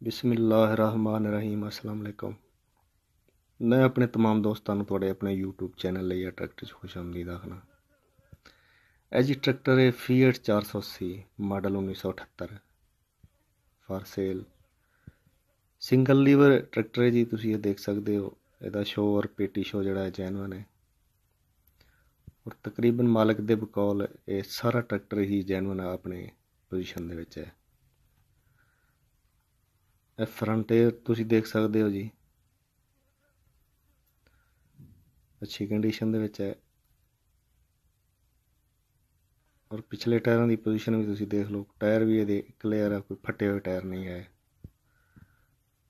बिस्मिल्लाहिर्रहमानिर्रहीम अस्सलाम वालेकुम। मैं अपने तमाम दोस्तों को तुहाडे अपने यूट्यूब चैनल लैया ट्रैक्टर्स खुश आमदीद आखना। ਇਹ जी ट्रैक्टर है fiat 480 model 1978 for sale single liver tractor है जी। तुसीं ये देख सकते हो ਇਹਦਾ शो और पेटी शो जिहड़ा है जैनवन है और तकरीबन मालिक दे बकौल ये सारा ट्रैक्टर ही जैनवन अपने पोजीशन दे विच है। फ्रंट एयर तुसीं देख सकते हो जी, अच्छी कंडीशन दे विच है और पिछले टायरों की पोजीशन भी तुसीं देख लो। टायर भी ये क्लियर है, कोई फटे हुए टायर नहीं है।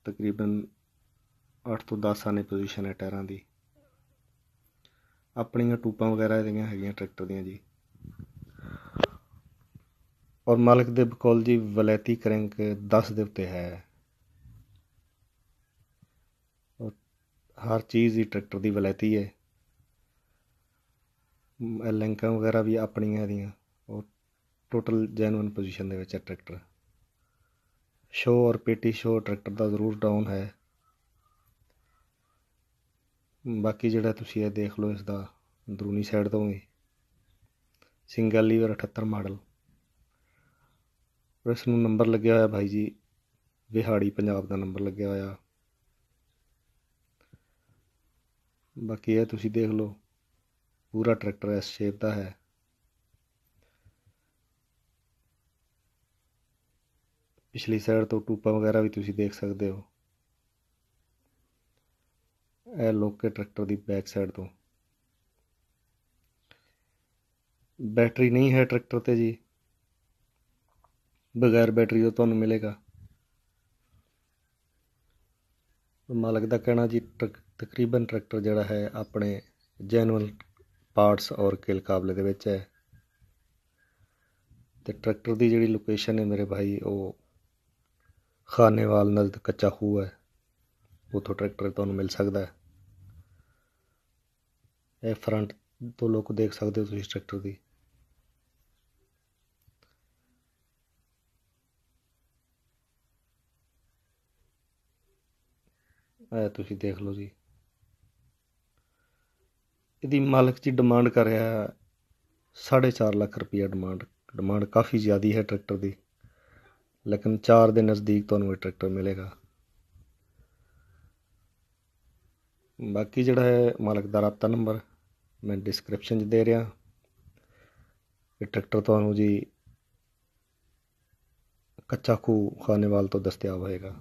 तकरीबन 8 तो 10 आने पोजीशन है टायरों की। अपनियां टूपां वगैरह इहदियां हैगियां ट्रैक्टर दियां जी। और मालिक दे बकौल जी वलैती क्रैंक 10 दे उत्ते है और हर चीज़ ही ट्रैक्टर की वलैती है। लिंकां वगैरह भी अपनियां दियां और टोटल जैनवन पोजीशन दे विच है ट्रैक्टर। शो और पेटी शो ट्रैक्टर का जरूर डाउन है। बाकी जिहड़ा तुसीं देख लो इसका अंदरूनी साइड तो भी सिंगल लीवर 78 मॉडल और इसनूं नंबर लग्या होया भाई जी वehari पंजाब का नंबर लग्या होया। बाकी ये तुसीं देख लो पूरा ट्रैक्टर इस शेप का है। पिछली साइड तो टूपा वगैरह भी तुसीं देख सकते हो। यह लोके ट्रैक्टर की बैक साइड तो बैटरी नहीं है ट्रैक्टर ते जी, बगैर बैटरी तो तुहानूं मिलेगा। मालिक का कहना जी तकरीबन ट्रैक्टर जिहड़ा है अपने जैनवन पार्ट्स और किल काबले दे विच है। ते ट्रैक्टर की जिहड़ी लोकेशन है मेरे भाई वो खानेवाल नज़द कच्चा खूह है, उत्थों ट्रैक्टर तुहानूं मिल सकता है। यह फ्रंट तो लुक देख सकते हो तुसीं ट्रैक्टर की। तुसीं देख लो जी। इसकी मालिक जी डिमांड कर रहा है 4.5 लाख रुपया। डिमांड काफ़ी ज़्यादा है ट्रैक्टर की, लेकिन 4 के नज़दीक तुहानूं ट्रैक्टर मिलेगा। बाकी जिहड़ा है मालिक का राबता नंबर मैं डिस्क्रिप्शन च दे रहा। ये ट्रैक्टर तुहानूं जी कच्चा खूह खानेवाल तो दस्तियाब होएगा।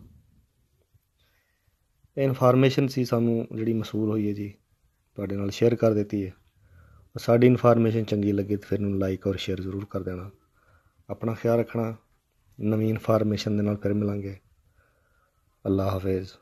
ये इनफॉर्मेशन सी सानूं जिहड़ी मसूल हुई है जी तुहाडे नाल शेयर कर देती है। और साडी इनफॉर्मेशन चंगी लगी तो फिर लाइक और शेयर जरूर कर देना। अपना ख्याल रखना। नवीं इनफॉर्मेशन दे नाल फिर मिलांगे। अल्लाह हाफिज़।